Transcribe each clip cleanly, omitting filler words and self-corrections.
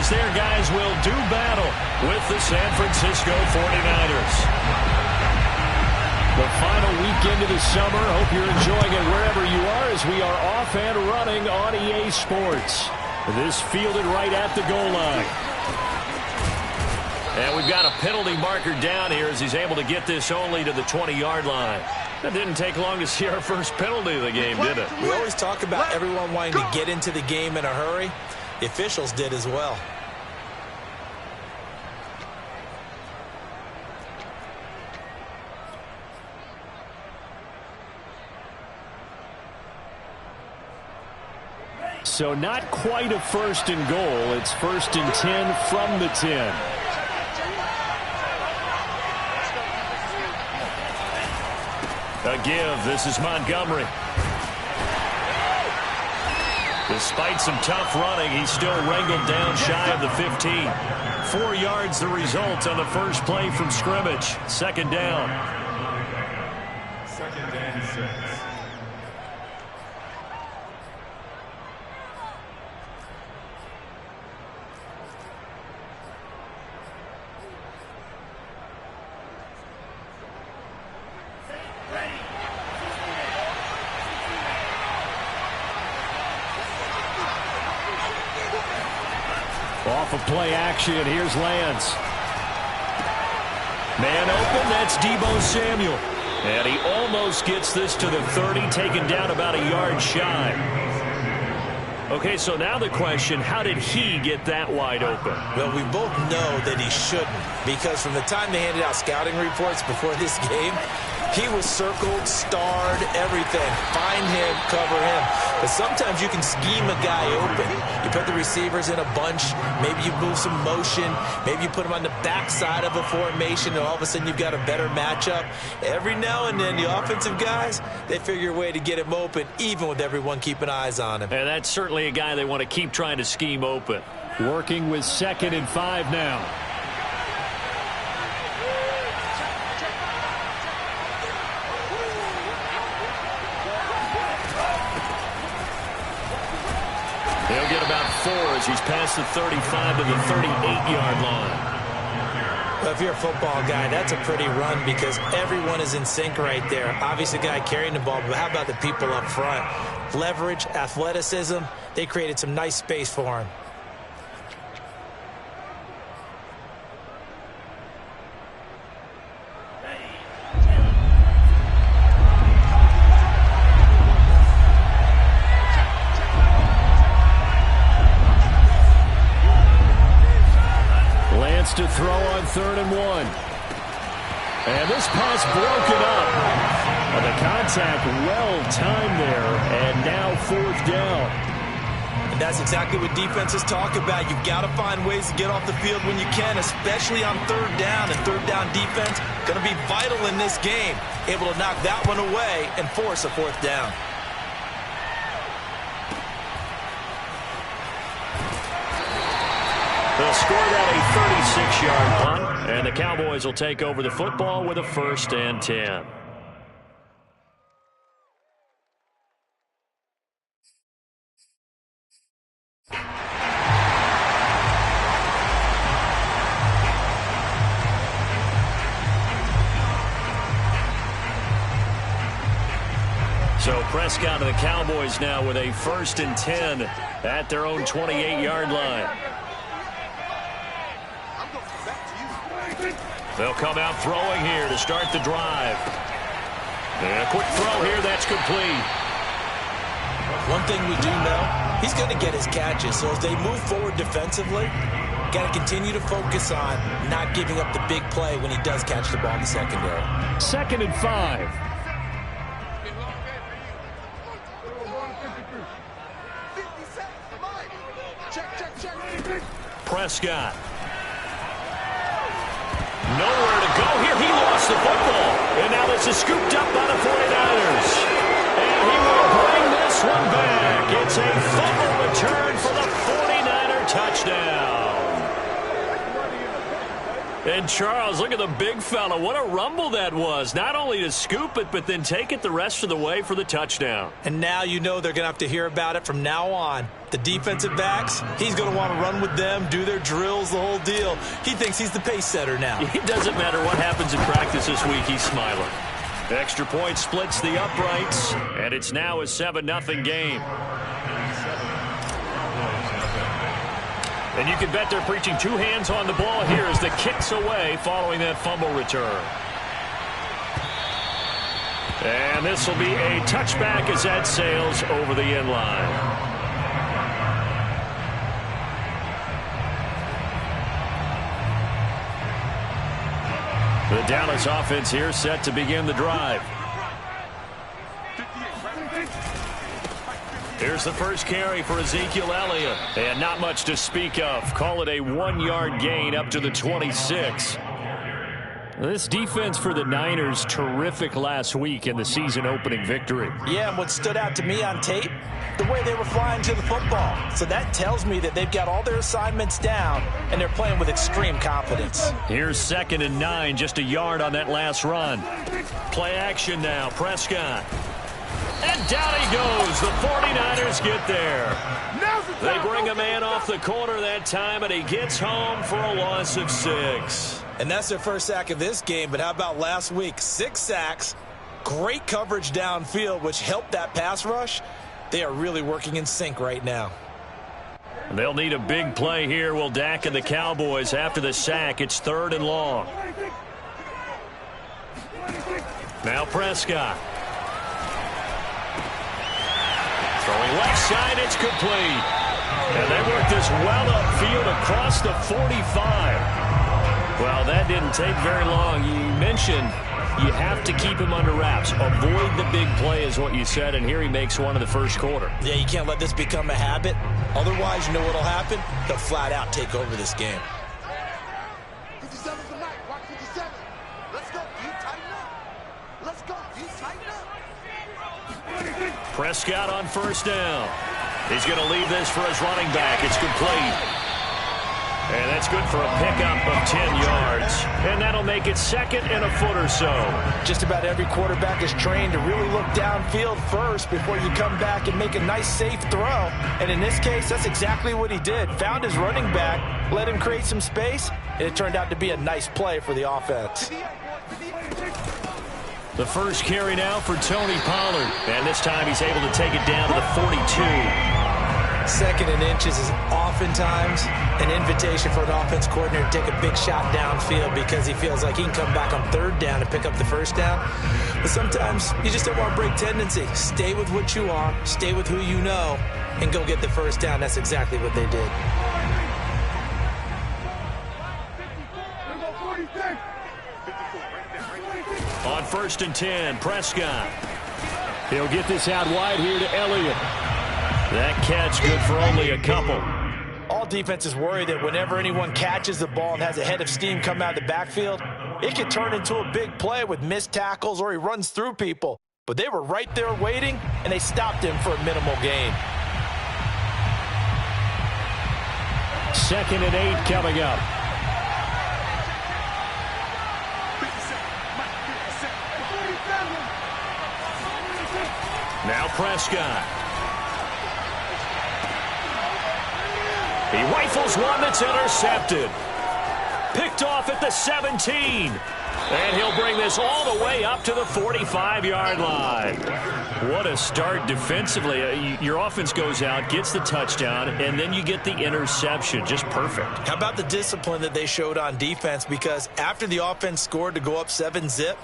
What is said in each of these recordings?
as their guys will do battle with the San Francisco 49ers. The final weekend of the summer. Hope you're enjoying it wherever you are as we are off and running on EA Sports. This fielded right at the goal line. And we've got a penalty marker down here as he's able to get this only to the 20-yard line. That didn't take long to see our first penalty of the game, did it? We always talk about everyone wanting to get into the game in a hurry. The officials did as well. So not quite a first and goal. It's 1st and 10 from the 10. A give. This is Montgomery. Despite some tough running, he's still wrangled down shy of the 15. 4 yards the result on the first play from scrimmage. Second down. Second down, 6. Off of play action, here's Lance. Man open, that's Deebo Samuel. And he almost gets this to the 30, taken down about a yard shy. Okay, so now the question, how did he get that wide open? Well, we both know that he shouldn't, because from the time they handed out scouting reports before this game, he was circled, starred, everything. Find him, cover him. But sometimes you can scheme a guy open. You put the receivers in a bunch. Maybe you move some motion. Maybe you put them on the backside of a formation, and all of a sudden you've got a better matchup. Every now and then, the offensive guys, they figure a way to get him open, even with everyone keeping eyes on him. And that's certainly a guy they want to keep trying to scheme open. Working with 2nd and 5 now. He'll get about 4 as he's past the 35 to the 38-yard line. Well, if you're a football guy, that's a pretty run because everyone is in sync right there. Obviously, the guy carrying the ball, but how about the people up front? Leverage, athleticism, they created some nice space for him. To throw on 3rd and 1. And this pass broken up. Well, the contact well timed there, and now 4th down. And that's exactly what defenses talk about. You've got to find ways to get off the field when you can, especially on 3rd down. And 3rd down defense going to be vital in this game. Able to knock that one away and force a 4th down. They'll score that a 36-yard punt, and the Cowboys will take over the football with a 1st and 10. So Prescott and the Cowboys now with a 1st and 10 at their own 28-yard line. They'll come out throwing here to start the drive. And a quick throw here, that's complete. One thing we do know, he's going to get his catches. So as they move forward defensively, got to continue to focus on not giving up the big play when he does catch the ball in the secondary. 2nd and 5. Prescott. Nowhere to go here. He lost the football. And now this is scooped up by the 49ers. And he will bring this one back. It's a fumble return for the 49er touchdown. And Charles, look at the big fella. What a rumble that was. Not only to scoop it, but then take it the rest of the way for the touchdown. And now you know they're going to have to hear about it from now on. The defensive backs, he's going to want to run with them, do their drills, the whole deal. He thinks he's the pace setter now. It doesn't matter what happens in practice this week. He's smiling. Extra point splits the uprights, and it's now a 7-0 game. And you can bet they're preaching two hands on the ball here as the kick's away following that fumble return. And this will be a touchback as that sails over the end line. The Dallas offense here set to begin the drive. Here's the first carry for Ezekiel Elliott. And not much to speak of. Call it a 1-yard gain up to the 26. This defense for the Niners, terrific last week in the season-opening victory. Yeah, and what stood out to me on tape, the way they were flying to the football. So that tells me that they've got all their assignments down, and they're playing with extreme confidence. Here's 2nd and 9, just a yard on that last run. Play action now, Prescott. And down he goes. The 49ers get there. They bring a man off the corner that time, and he gets home for a loss of 6. And that's their first sack of this game, but how about last week? 6 sacks, great coverage downfield, which helped that pass rush. They are really working in sync right now. They'll need a big play here, will Dak and the Cowboys. After the sack, it's 3rd and long. Now Prescott. Throwing left side, it's complete. And they work this well upfield across the 45. Well, that didn't take very long. You mentioned you have to keep him under wraps. Avoid the big play is what you said, and here he makes one in the first quarter. Yeah, you can't let this become a habit. Otherwise, you know what will happen? They'll flat out take over this game. 57 tonight. Watch 57. Let's go. You tighten up. Let's go. You tighten up. Prescott on first down. He's going to leave this for his running back. It's complete. And that's good for a pickup of 10 yards. And that'll make it 2nd and a foot or so. Just about every quarterback is trained to really look downfield first before you come back and make a nice, safe throw. And in this case, that's exactly what he did. Found his running back, let him create some space, and it turned out to be a nice play for the offense. The first carry now for Tony Pollard. And this time he's able to take it down to the 42. 2nd and inches is oftentimes an invitation for an offense coordinator to take a big shot downfield because he feels like he can come back on 3rd down and pick up the first down. But sometimes you just don't want to break tendency. Stay with what you are, stay with who you know, and go get the first down. That's exactly what they did. On 1st and 10, Prescott. He'll get this out wide here to Elliott. That catch good for only a couple. All defenses worry that whenever anyone catches the ball and has a head of steam come out of the backfield, it can turn into a big play with missed tackles or he runs through people. But they were right there waiting, and they stopped him for a minimal gain. 2nd and 8 coming up. Now Prescott. He rifles one that's intercepted. Picked off at the 17. And he'll bring this all the way up to the 45-yard line. What a start defensively. Your offense goes out, gets the touchdown, and then you get the interception. Just perfect. How about the discipline that they showed on defense? Because after the offense scored to go up 7-zip,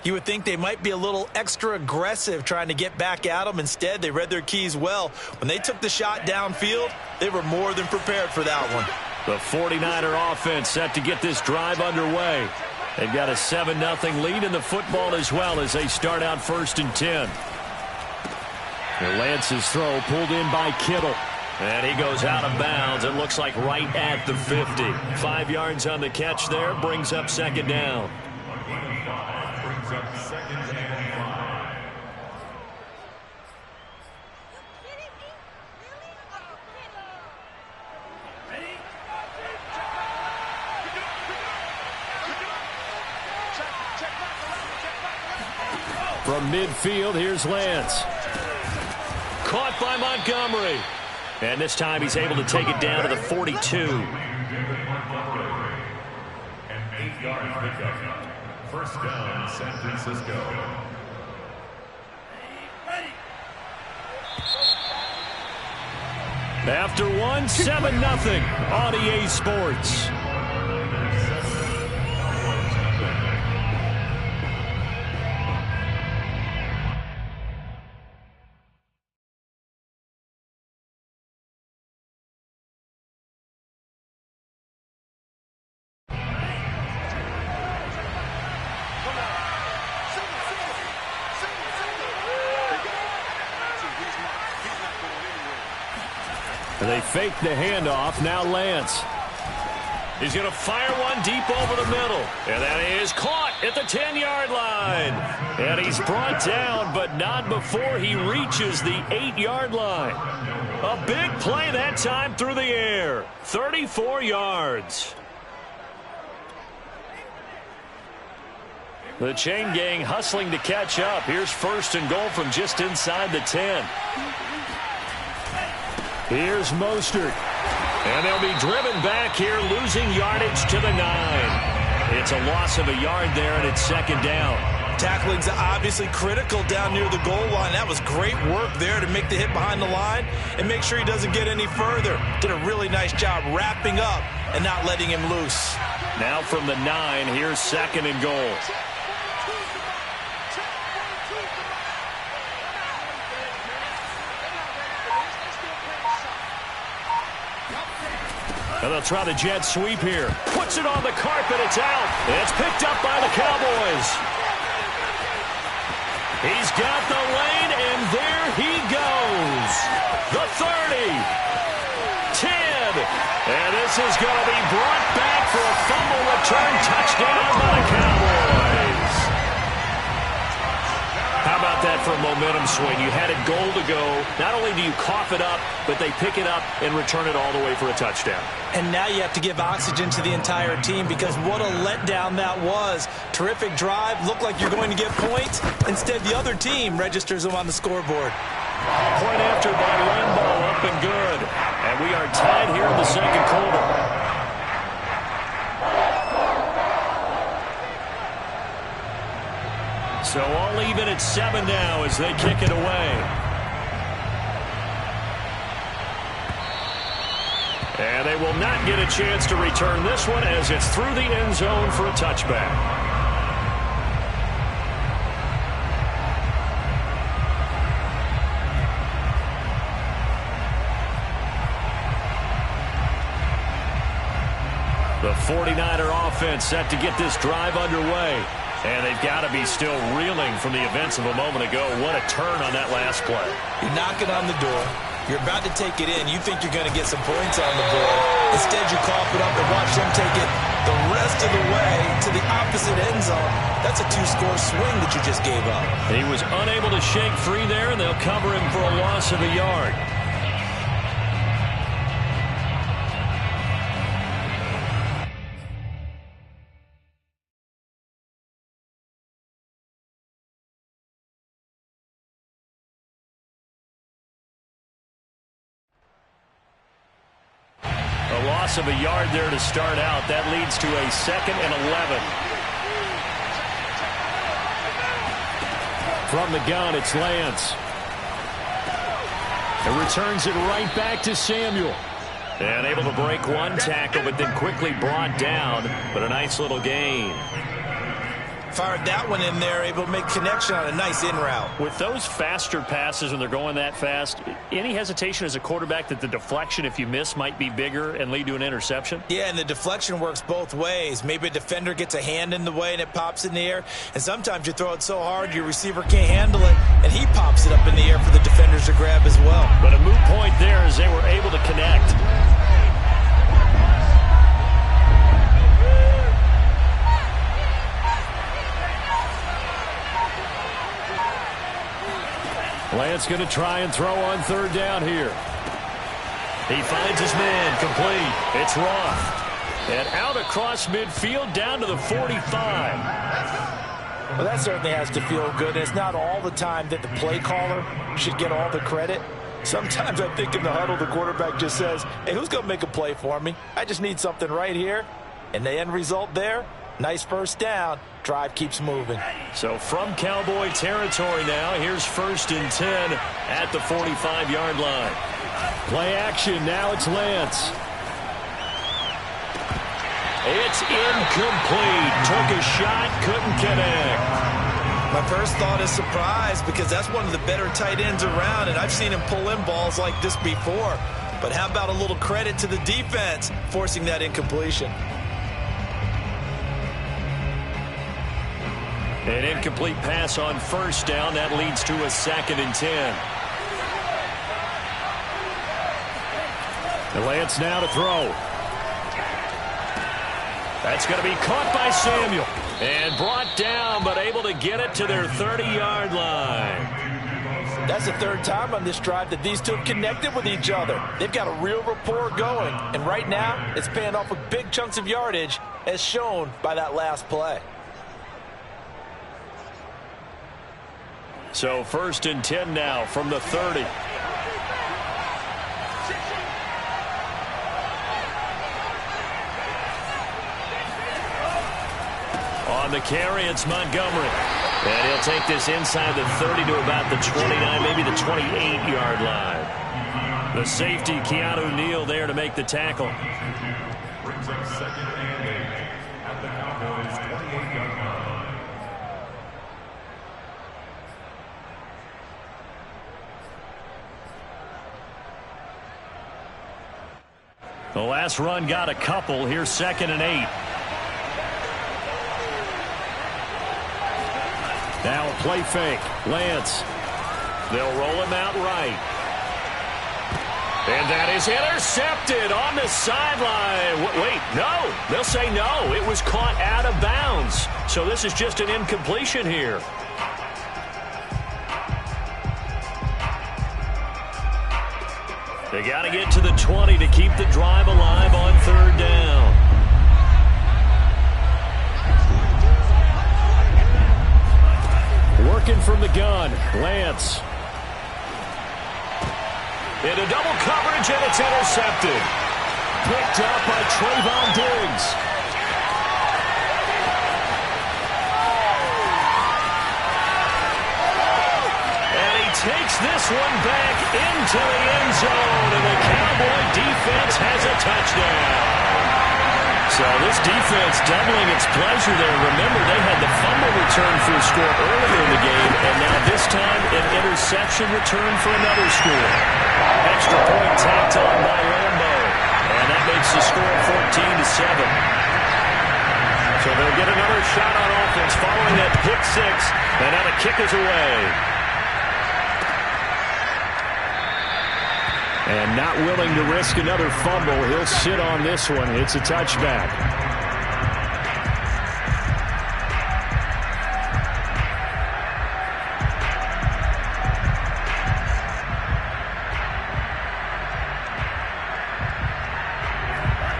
you would think they might be a little extra aggressive trying to get back at them. Instead, they read their keys well. When they took the shot downfield, they were more than prepared for that one. The 49er offense set to get this drive underway. They've got a 7-0 lead in the football as well as they start out 1st and 10. Lance's throw pulled in by Kittle. And he goes out of bounds. It looks like right at the 50. 5 yards on the catch there. Brings up 2nd down. From midfield, here's Lance. Caught by Montgomery. And this time he's able to take it down to the 42. And 8 yards pickup. First down, San Francisco. After one, 7-0 on EA Sports. They fake the handoff. Now Lance. He's going to fire one deep over the middle. And that is caught at the 10-yard line. And he's brought down, but not before he reaches the 8-yard line. A big play that time through the air. 34 yards. The chain gang hustling to catch up. Here's 1st and goal from just inside the 10. Here's Mostert. And they'll be driven back here, losing yardage to the 9. It's a loss of a yard there, and it's 2nd down. Tackling's obviously critical down near the goal line. That was great work there to make the hit behind the line and make sure he doesn't get any further. Did a really nice job wrapping up and not letting him loose. Now from the 9, here's 2nd and goal. And they'll try the jet sweep here. Puts it on the carpet. It's out. It's picked up by the Cowboys. He's got the lane, and there he goes. The 30. 10. And this is going to be brought back for a fumble return touchdown by the Cowboys. How about that for a momentum swing? You had it goal to go. Not only do you cough it up, but they pick it up and return it all the way for a touchdown. And now you have to give oxygen to the entire team because what a letdown that was. Terrific drive. Looked like you're going to get points. Instead, the other team registers them on the scoreboard. Point after by Lambeau, up and good. And we are tied here in the 2nd quarter. So all even at 7 now as they kick it away. And they will not get a chance to return this one as it's through the end zone for a touchback. The 49er offense set to get this drive underway. And they've got to be still reeling from the events of a moment ago. What a turn on that last play. You're knocking on the door. You're about to take it in. You think you're going to get some points on the board. Instead, you cough it up and watch them take it the rest of the way to the opposite end zone. That's a 2-score swing that you just gave up. He was unable to shake free there, and they'll cover him for a loss of a yard. A loss of a yard there to start out. That leads to a 2nd and 11. From the gun, it's Lance. And returns it right back to Samuel. And able to break one tackle, but then quickly brought down. But a nice little gain. Fired that one in there, able to make connection on a nice in route. With those faster passes when they're going that fast, any hesitation as a quarterback that the deflection, if you miss, might be bigger and lead to an interception? Yeah, and the deflection works both ways. Maybe a defender gets a hand in the way and it pops in the air. And sometimes you throw it so hard your receiver can't handle it, and he pops it up in the air for the defenders to grab as well. But a moot point there as they were able to connect. Lance going to try and throw on 3rd down here. He finds his man, complete. It's Roth. And out across midfield down to the 45. Well, that certainly has to feel good. It's not all the time that the play caller should get all the credit. Sometimes I think in the huddle, the quarterback just says, hey, who's going to make a play for me? I just need something right here. And the end result there, nice first down. Drive keeps moving. So from Cowboy territory now, here's 1st and 10 at the 45-yard line. Play action. Now it's Lance. It's incomplete. Took a shot, couldn't connect. My first thought is surprise because that's one of the better tight ends around, and I've seen him pull in balls like this before. But how about a little credit to the defense forcing that incompletion? An incomplete pass on 1st down. That leads to a 2nd and 10. And Lance now to throw. That's going to be caught by Samuel. And brought down, but able to get it to their 30-yard line. That's the 3rd time on this drive that these two have connected with each other. They've got a real rapport going. And right now, it's paying off with big chunks of yardage, as shown by that last play. So 1st and 10 now from the 30. On the carry, it's Montgomery. And he'll take this inside the 30 to about the 29, maybe the 28-yard line. The safety, Keanu Neal, there to make the tackle. Brings up 2nd and 8 at the Cowboys' 28-yard line. The last run got a couple. Here's 2nd and 8. Now a play fake. Lance. They'll roll him out right. And that is intercepted on the sideline. Wait, no. They'll say no. It was caught out of bounds. So this is just an incompletion here. They got to get to the 20 to keep the drive alive on 3rd down. Working from the gun, Lance. Into double coverage, and it's intercepted. Picked up by Trayvon Diggs. And he takes this one back into the end zone, and the Cowboy defense has a touchdown. So this defense doubling its pleasure there. Remember, they had the fumble return for a score earlier in the game, and now this time an interception return for another score. Extra point tacked on by Lambo, and that makes the score 14-7. So they'll get another shot on offense following that pick 6, and now the kick is away. And not willing to risk another fumble. He'll sit on this one. It's a touchback.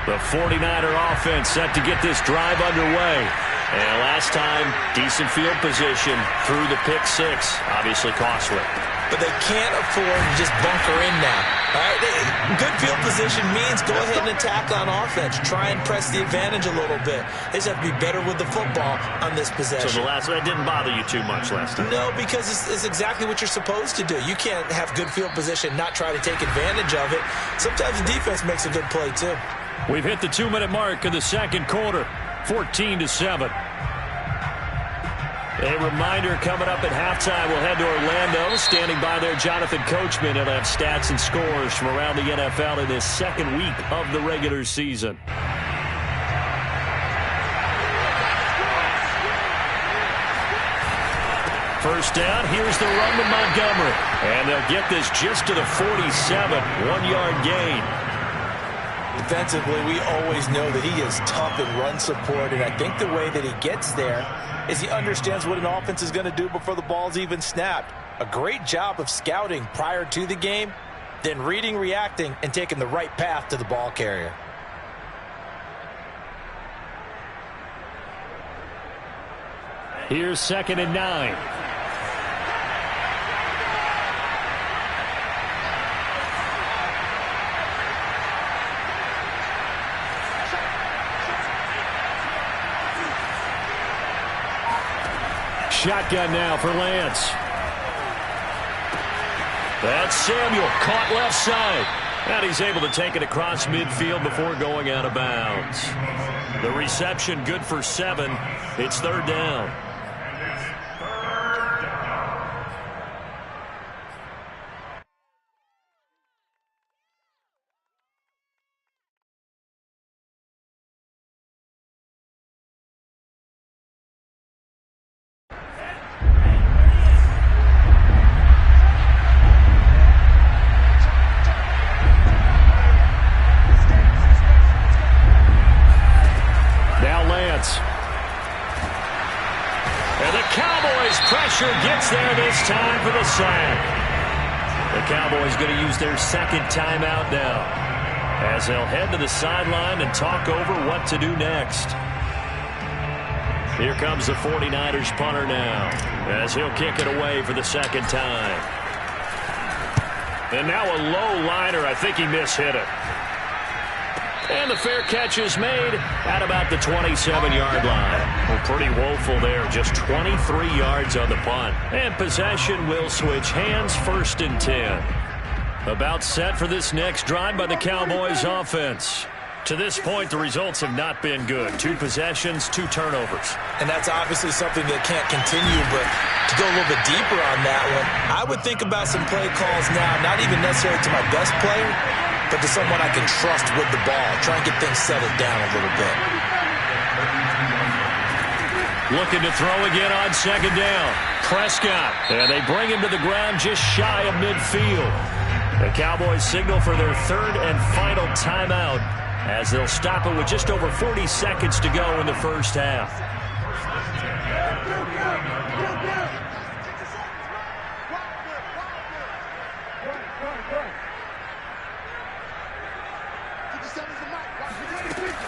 The 49er offense set to get this drive underway. And last time, decent field position through the pick 6. Obviously costly. But they can't afford to just bunker in now. All right, good field position means go ahead and attack on offense. Try and press the advantage a little bit. They just have to be better with the football on this possession. So that didn't bother you too much last time? No, because it's exactly what you're supposed to do. You can't have good field position, not try to take advantage of it. Sometimes the defense makes a good play, too. We've hit the 2-minute mark of the 2nd quarter, 14-7. A reminder coming up at halftime, we'll head to Orlando. Standing by there, Jonathan Coachman. He'll have stats and scores from around the NFL in this 2nd week of the regular season. First down, here's the run to Montgomery. And they'll get this just to the 47, 1-yard gain. Defensively, we always know that he is tough in run support, and I think the way that he gets there is he understands what an offense is going to do before the ball's even snapped. A great job of scouting prior to the game, then reading, reacting, and taking the right path to the ball carrier. Here's 2nd and 9. Shotgun now for Lance. That's Samuel, caught left side. And he's able to take it across midfield before going out of bounds. The reception good for 7. It's 3rd down. And the Cowboys' pressure gets there this time for the sack. The Cowboys going to use their 2nd timeout now as they'll head to the sideline and talk over what to do next. Here comes the 49ers punter now as he'll kick it away for the 2nd time. And now a low liner. I think he mishit it. And the fair catch is made at about the 27-yard line. Well, pretty woeful there. Just 23 yards on the punt. And possession will switch hands, 1st and 10. About set for this next drive by the Cowboys offense. To this point, the results have not been good. 2 possessions, 2 turnovers. And that's obviously something that can't continue, but to go a little bit deeper on that one, I would think about some play calls now, not even necessarily to my best player, but to someone I can trust with the ball. Try and get things settled down a little bit. Looking to throw again on 2nd down. Prescott. And they bring him to the ground just shy of midfield. The Cowboys signal for their 3rd and final timeout as they'll stop it with just over 40 seconds to go in the first half.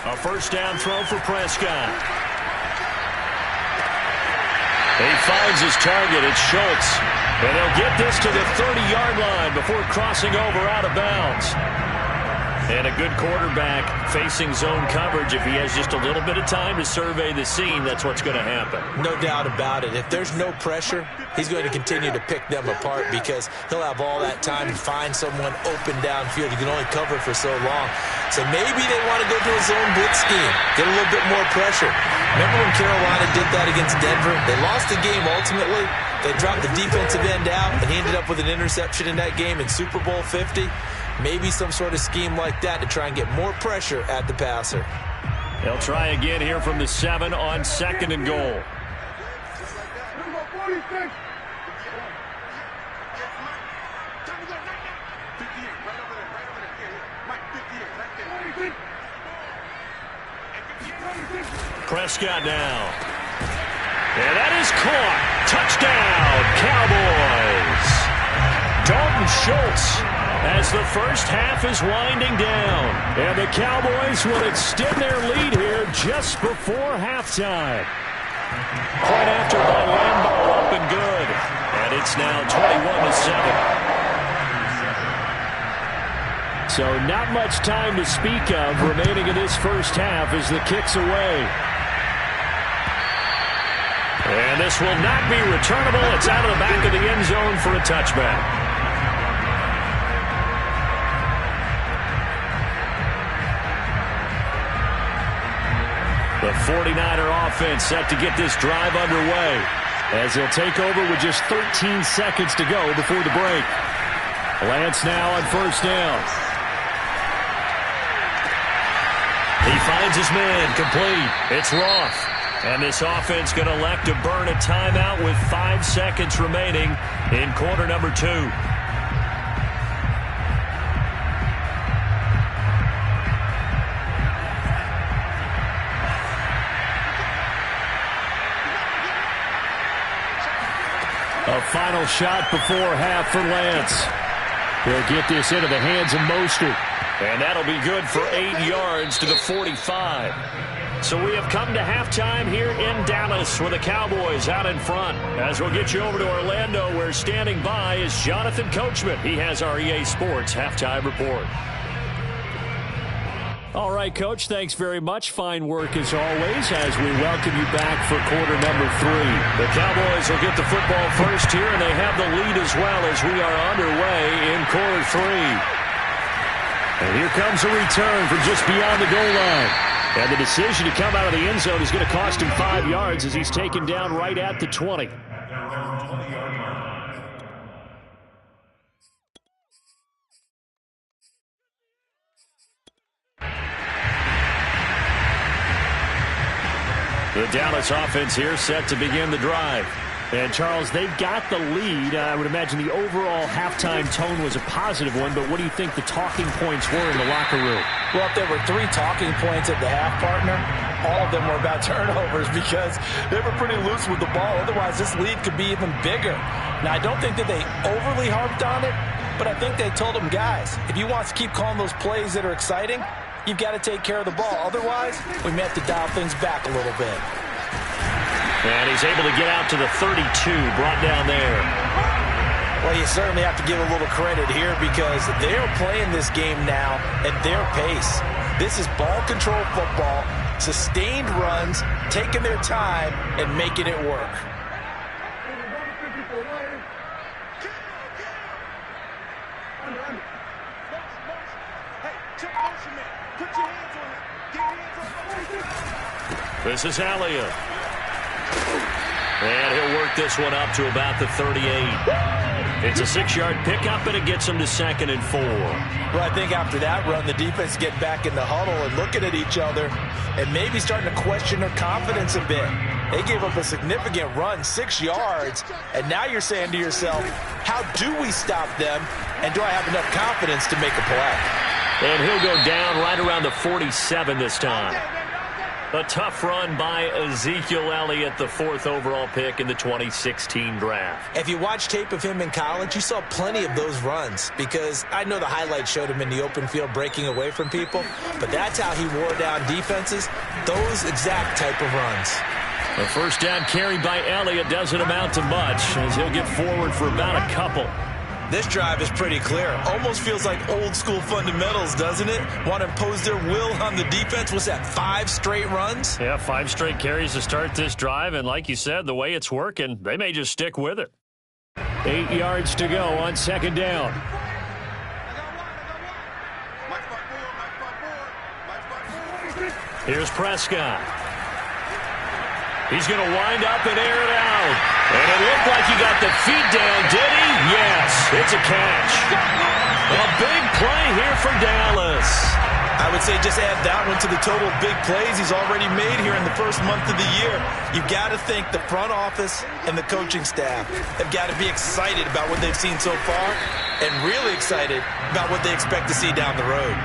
A 1st down throw for Prescott. He finds his target. It's Schultz. And they'll get this to the 30-yard line before crossing over out of bounds. And a good quarterback facing zone coverage. If he has just a little bit of time to survey the scene, that's what's going to happen. No doubt about it. If there's no pressure, he's going to continue to pick them apart because he'll have all that time to find someone open downfield. You can only cover for so long. So maybe they want to go to a zone blitz scheme, get a little bit more pressure. Remember when Carolina did that against Denver? They lost the game ultimately. They dropped the defensive end out, and he ended up with an interception in that game in Super Bowl 50. Maybe some sort of scheme like that to try and get more pressure at the passer. They'll try again here from the 7 on 2nd and goal. Prescott now. And that is caught. Touchdown, Cowboys. Dalton Schultz as the first half is winding down. And the Cowboys will extend their lead here just before halftime. Point after by Lambeau, up and good. And it's now 21-7. So not much time to speak of remaining in this first half as the kick's away. And this will not be returnable. It's out of the back of the end zone for a touchback. The 49er offense set to get this drive underway as they'll take over with just 13 seconds to go before the break. Lance now on 1st down. He finds his man complete. It's Roth. And this offense going to elect to burn a timeout with 5 seconds remaining in quarter number 2. A final shot before half for Lance. He'll get this into the hands of Mostert. And that'll be good for 8 yards to the 45. So we have come to halftime here in Dallas with the Cowboys out in front. As we'll get you over to Orlando, where standing by is Jonathan Coachman. He has our EA Sports halftime report. All right, Coach, thanks very much. Fine work as always as we welcome you back for quarter number 3. The Cowboys will get the football first here, and they have the lead as well as we are underway in quarter 3. And here comes a return from just beyond the goal line. And the decision to come out of the end zone is going to cost him 5 yards as he's taken down right at the 20. The Dallas offense here set to begin the drive. And, Charles, they've got the lead. I would imagine the overall halftime tone was a positive one, but what do you think the talking points were in the locker room? Well, if there were 3 talking points at the half, partner, all of them were about turnovers because they were pretty loose with the ball. Otherwise, this lead could be even bigger. Now, I don't think that they overly harped on it, but I think they told them, guys, if you want to keep calling those plays that are exciting, you've got to take care of the ball. Otherwise, we may have to dial things back a little bit. And he's able to get out to the 32, brought down there. Well, you certainly have to give a little credit here because they're playing this game now at their pace. This is ball control football, sustained runs, taking their time, and making it work. This is Elliott. And he'll work this one up to about the 38. It's a 6-yard pickup, and it gets him to 2nd and 4. Well, I think after that run, the defense get back in the huddle and looking at each other and maybe starting to question their confidence a bit. They gave up a significant run, 6 yards, and now you're saying to yourself, how do we stop them, and do I have enough confidence to make a play? And he'll go down right around the 47 this time. A tough run by Ezekiel Elliott, the 4th overall pick in the 2016 draft. If you watch tape of him in college, you saw plenty of those runs because I know the highlights showed him in the open field breaking away from people, but that's how he wore down defenses, those exact type of runs. The first down carry by Elliott doesn't amount to much as he'll get forward for about a couple. This drive is pretty clear. Almost feels like old school fundamentals, doesn't it? Want to impose their will on the defense. What's that, 5 straight runs? Yeah, 5 straight carries to start this drive. And like you said, the way it's working, they may just stick with it. 8 yards to go on 2nd down. Here's Prescott. He's going to wind up and air it out. And it looked like he got the feet down, did he? Yes, it's a catch. A big play here for Dallas. I would say just add that one to the total of big plays he's already made here in the first month of the year. You've got to think the front office and the coaching staff have got to be excited about what they've seen so far and really excited about what they expect to see down the road.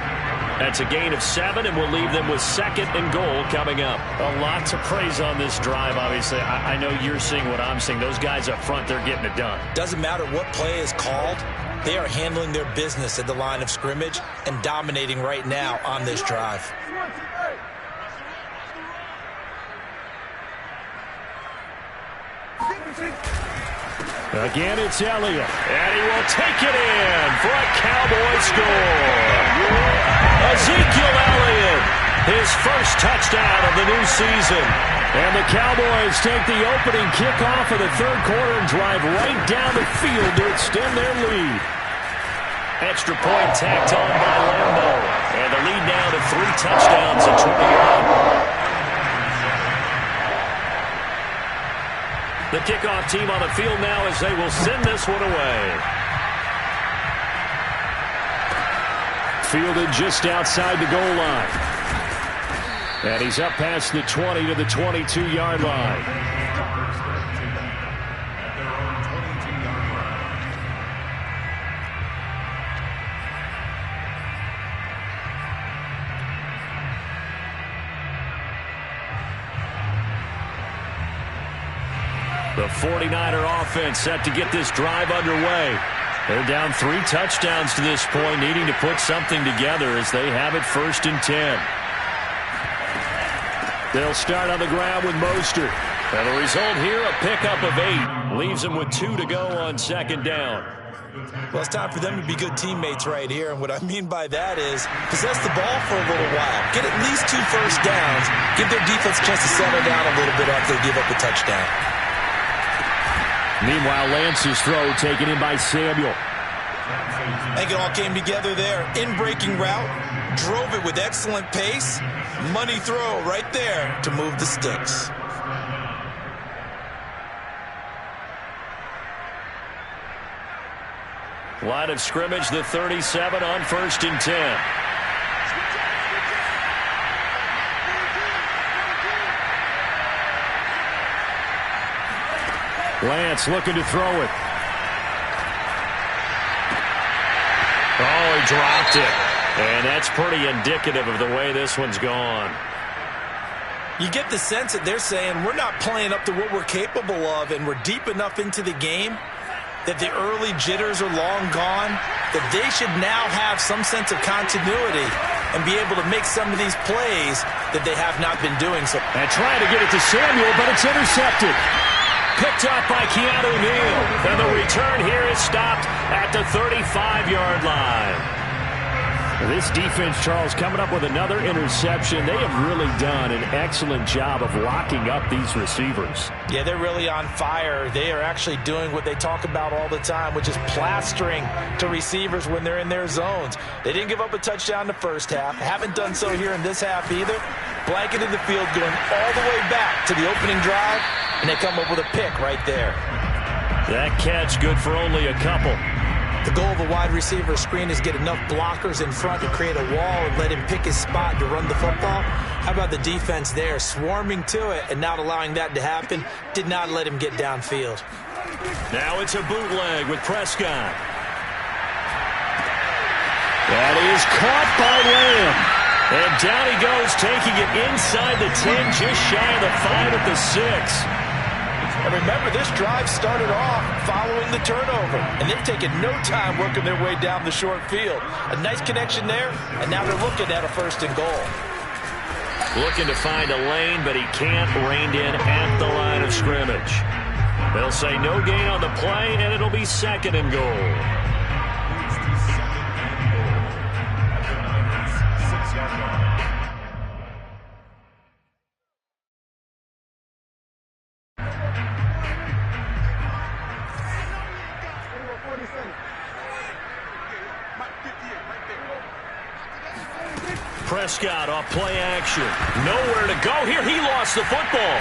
That's a gain of 7, and we'll leave them with 2nd and goal coming up. A lot to praise on this drive, obviously. I know you're seeing what I'm seeing. Those guys up front, they're getting it done. Doesn't matter what play is called. They are handling their business at the line of scrimmage and dominating right now on this drive. Again, it's Elliott, and he will take it in for a Cowboy score. Ezekiel Elliott, his first touchdown of the new season. And the Cowboys take the opening kickoff of the 3rd quarter and drive right down the field to extend their lead. Extra point tacked on by Lambo. And the lead now to 3 touchdowns at 21. The kickoff team on the field now as they will send this one away. Fielded just outside the goal line. And he's up past the 20 to the 22-yard line. The 49er offense set to get this drive underway. They're down 3 touchdowns to this point, needing to put something together as they have it 1st and 10. They'll start on the ground with Mostert. And the result here, a pickup of 8. Leaves them with 2 to go on 2nd down. Well, it's time for them to be good teammates right here. And what I mean by that is possess the ball for a little while. Get at least 2 first downs. Give their defense a chance to settle down a little bit after they give up a touchdown. Meanwhile, Lance's throw taken in by Samuel. I think it all came together there. In-breaking route. Drove it with excellent pace. Money throw right there to move the sticks. Line of scrimmage, the 37 on 1st and 10. Lance looking to throw it. Oh, he dropped it. And that's pretty indicative of the way this one's gone. You get the sense that they're saying we're not playing up to what we're capable of, and we're deep enough into the game that the early jitters are long gone, that they should now have some sense of continuity and be able to make some of these plays that they have not been doing. So, and trying to get it to Samuel, but it's intercepted. Picked up by Keanu Neal. And the return here is stopped at the 35-yard line. This defense, Charles, coming up with another interception. They have really done an excellent job of locking up these receivers. Yeah, they're really on fire. They are actually doing what they talk about all the time, which is plastering to receivers when they're in their zones. They didn't give up a touchdown in the first half. Haven't done so here in this half either. Blanketed the field, going all the way back to the opening drive, and they come up with a pick right there. That catch good for only a couple. The goal of a wide receiver screen is get enough blockers in front to create a wall and let him pick his spot to run the football. How about the defense there, swarming to it and not allowing that to happen? Did not let him get downfield. Now it's a bootleg with Prescott. That is caught by Lamb. And down he goes, taking it inside the 10, just shy of the 5 at the 6. And remember, this drive started off following the turnover, and they've taken no time working their way down the short field. A nice connection there, and now they're looking at a 1st and goal. Looking to find a lane, but he can't. Reined in at the line of scrimmage. They'll say no gain on the play, and it'll be 2nd and goal. Prescott off play action. Nowhere to go here. He lost the football.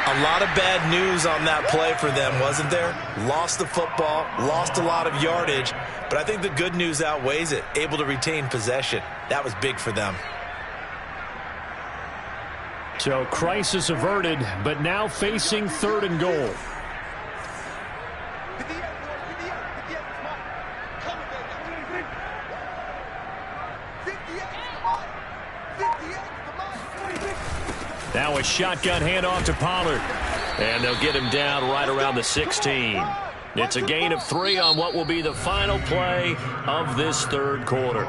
A lot of bad news on that play for them, wasn't there? Lost the football, lost a lot of yardage, but I think the good news outweighs it. Able to retain possession. That was big for them. So crisis averted, but now facing 3rd and goal. Now a shotgun handoff to Pollard. And they'll get him down right around the 16. It's a gain of 3 on what will be the final play of this 3rd quarter.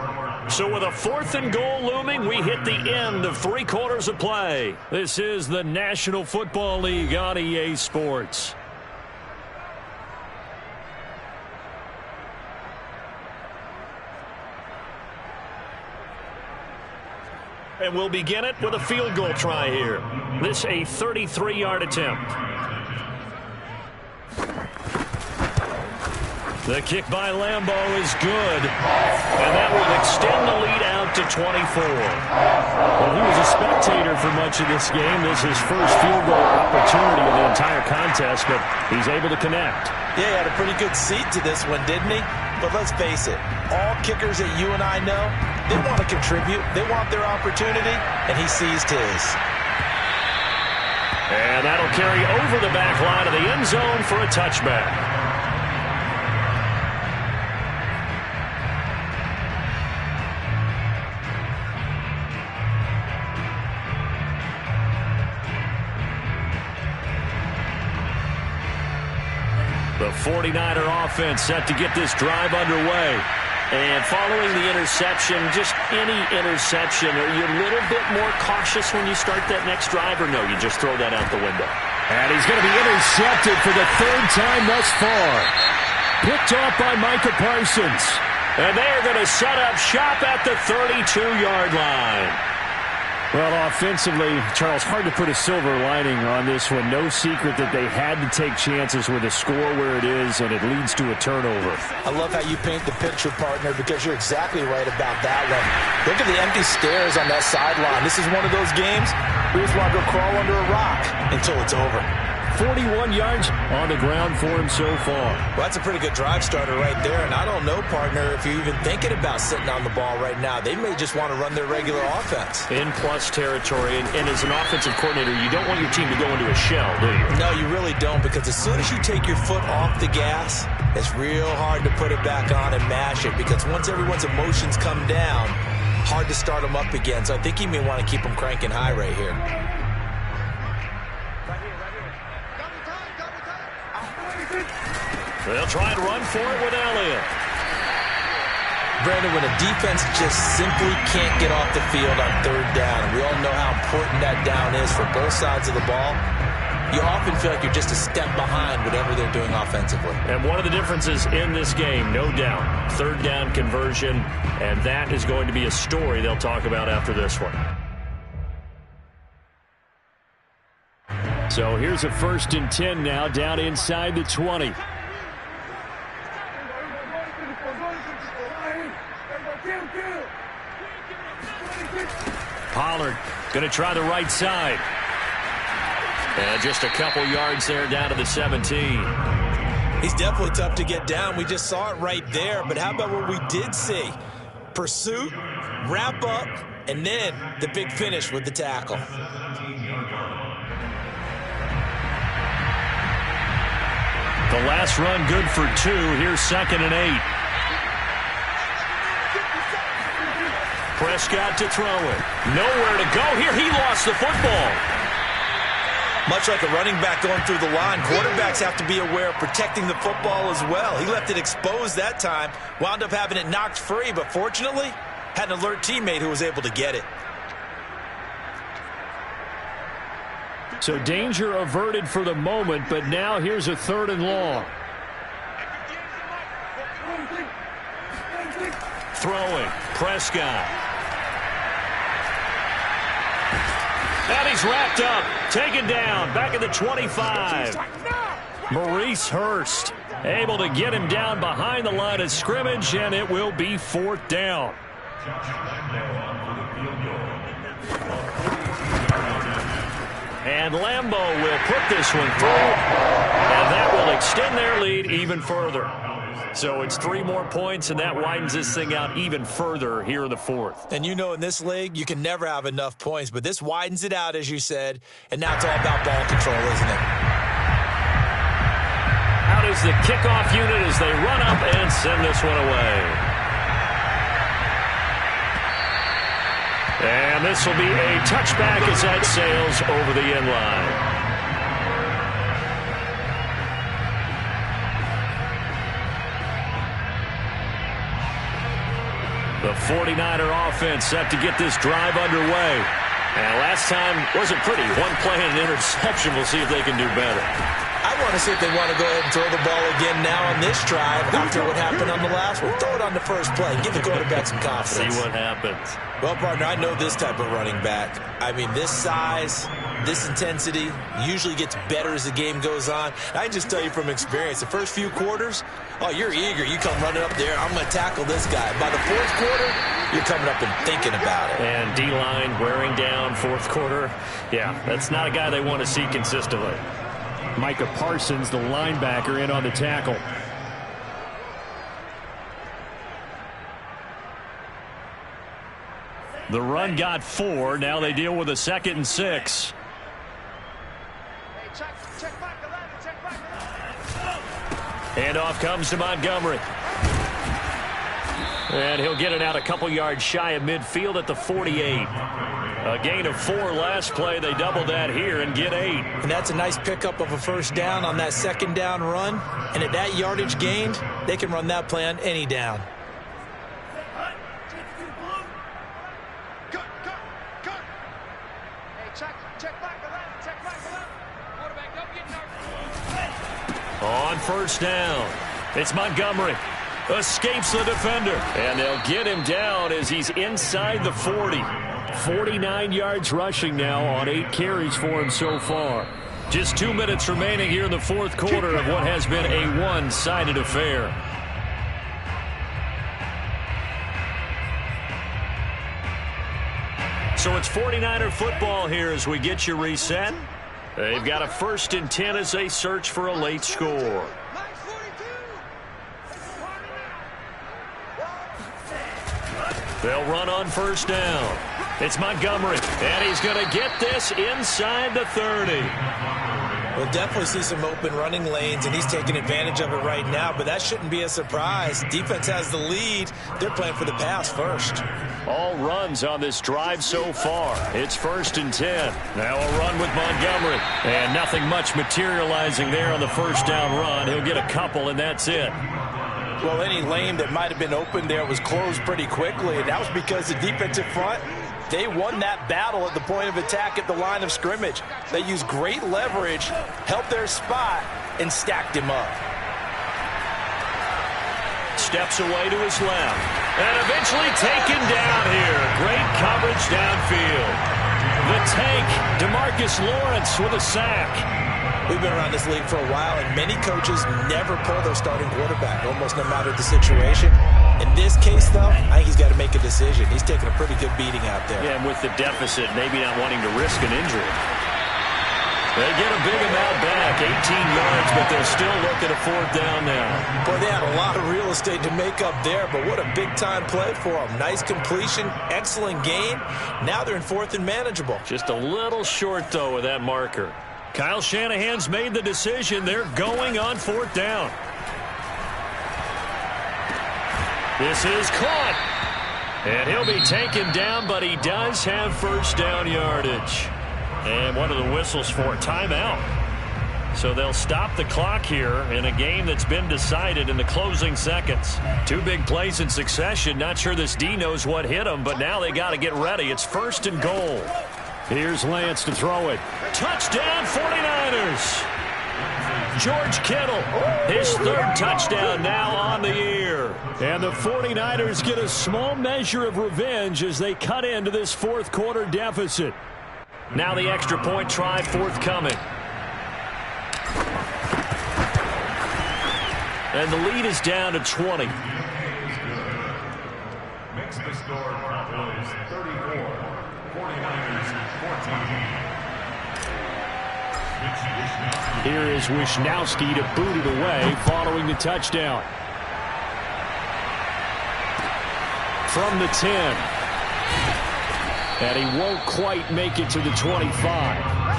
So with a 4th and goal looming, we hit the end of 3 quarters of play. This is the National Football League on EA Sports. And we'll begin it with a field goal try here. This a 33-yard attempt. The kick by Lambo is good. And that will extend the lead out to 24. Well, he was a spectator for much of this game. This is his first field goal opportunity of the entire contest, but he's able to connect. Yeah, he had a pretty good seat to this one, didn't he? But let's face it, all kickers that you and I know, they want to contribute. They want their opportunity, and he seized his. And that'll carry over the back line of the end zone for a touchback. The The 49er offense set to get this drive underway. And following the interception, just any interception, are you a little bit more cautious when you start that next drive, or no, you just throw that out the window? And he's going to be intercepted for the third time thus far. Picked off by Micah Parsons. And they are going to set up shop at the 32-yard line. Well, offensively, Charles, hard to put a silver lining on this one. No secret that they had to take chances with a score where it is, and it leads to a turnover. I love how you paint the picture, partner, because you're exactly right about that one. Look at the empty stairs on that sideline. This is one of those games we just want to go crawl under a rock until it's over. 41 yards on the ground for him so far. Well, that's a pretty good drive starter right there, and I don't know, partner, if you're even thinking about sitting on the ball right now. They may just want to run their regular offense. In plus territory, and as an offensive coordinator, you don't want your team to go into a shell, do you? No, you really don't, because as soon as you take your foot off the gas, it's real hard to put it back on and mash it, because once everyone's emotions come down, hard to start them up again. So I think you may want to keep them cranking high right here. They'll try and run for it with Elliott. Brandon, when a defense just simply can't get off the field on third down, and we all know how important that down is for both sides of the ball, you often feel like you're just a step behind whatever they're doing offensively. And one of the differences in this game, no doubt, third down conversion, and that is going to be a story they'll talk about after this one. So here's a 1st and 10 now, down inside the 20. Pollard going to try the right side. And just a couple yards there down to the 17. He's definitely tough to get down. We just saw it right there. But how about what we did see? Pursuit, wrap up, and then the big finish with the tackle. The last run good for 2. Here's 2nd and 8. Prescott to throw it. Nowhere to go here. He lost the football. Much like a running back going through the line, quarterbacks have to be aware of protecting the football as well. He left it exposed that time, wound up having it knocked free, but fortunately, had an alert teammate who was able to get it. So danger averted for the moment, but now here's a 3rd and long. Throwing. Prescott. And he's wrapped up. Taken down. Back at the 25. Maurice Hurst able to get him down behind the line of scrimmage, and it will be 4th down. And Lambeau will put this one through, and that will extend their lead even further. So it's 3 more points, and that widens this thing out even further here in the 4th. And you know in this league, you can never have enough points, but this widens it out, as you said, and now it's all about ball control, isn't it? Out is the kickoff unit as they run up and send this one away. And this will be a touchback as that sails over the end line. The 49er offense set to get this drive underway. And last time wasn't pretty. 1 play and an interception. We'll see if they can do better. I want to see if they want to go ahead and throw the ball again now on this drive after what happened on the last one. Throw it on the first play. Give the quarterback some confidence. See what happens. Well, partner, I know this type of running back. I mean, this size, this intensity usually gets better as the game goes on. I can just tell you from experience, the first few quarters, oh, you're eager. You come running up there. I'm going to tackle this guy. By the 4th quarter, you're coming up and thinking about it. And D-line wearing down 4th quarter. Yeah, that's not a guy they want to see consistently. Micah Parsons, the linebacker, in on the tackle. The run got 4. Now they deal with a 2nd and 6. Handoff comes to Montgomery. And he'll get it out a couple yards shy of midfield at the 48. A gain of 4 last play. They double that here and get 8. And that's a nice pickup of a first down on that second down run. And at that yardage gained, they can run that play on any down. On first down, it's Montgomery. Escapes the defender. And they'll get him down as he's inside the 40. 49 yards rushing now on 8 carries for him so far. Just 2 minutes remaining here in the fourth quarter of what has been a one-sided affair. So it's 49er football here as we get you reset. They've got a 1st and 10 as they search for a late score. They'll run on first down. It's Montgomery, and he's going to get this inside the 30. We'll definitely see some open running lanes, and he's taking advantage of it right now, but that shouldn't be a surprise. Defense has the lead. They're playing for the pass first. All runs on this drive so far. It's 1st and 10. Now a run with Montgomery, and nothing much materializing there on the first down run. He'll get a couple, and that's it. Well, any lane that might have been open there was closed pretty quickly, and that was because the defensive front, they won that battle at the point of attack at the line of scrimmage. They used great leverage, helped their spot, and stacked him up. Steps away to his left, and eventually taken down here. Great coverage downfield. The tank, DeMarcus Lawrence with a sack. We've been around this league for a while, and many coaches never pull their starting quarterback, almost no matter the situation. In this case, though, I think he's got to make a decision. He's taking a pretty good beating out there. Yeah, and with the deficit, maybe not wanting to risk an injury. They get a big amount back, 18 yards, but they're still looking at 4th down now. Boy, they had a lot of real estate to make up there, but what a big-time play for them. Nice completion, excellent gain. Now they're in 4th and manageable. Just a little short, though, with that marker. Kyle Shanahan's made the decision. They're going on 4th down. This is caught. And he'll be taken down, but he does have first down yardage. And one of the whistles for timeout. So they'll stop the clock here in a game that's been decided in the closing seconds. 2 big plays in succession. Not sure this D knows what hit him, but now they got to get ready. It's 1st and goal. Here's Lance to throw it. Touchdown 49ers. George Kittle, his 3rd touchdown now on the year. And the 49ers get a small measure of revenge as they cut into this 4th quarter deficit. Now the extra point try forthcoming. And the lead is down to 20. Makes the score Cowboys 34, 49ers 14. Here is Wishnowski to boot it away following the touchdown. From the 10. And he won't quite make it to the 25.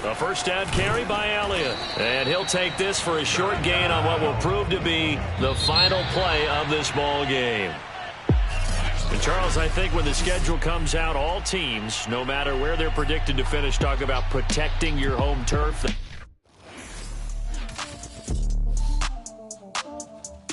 A first down carry by Elliott. And he'll take this for a short gain on what will prove to be the final play of this ball game. And Charles, I think when the schedule comes out, all teams, no matter where they're predicted to finish, talk about protecting your home turf.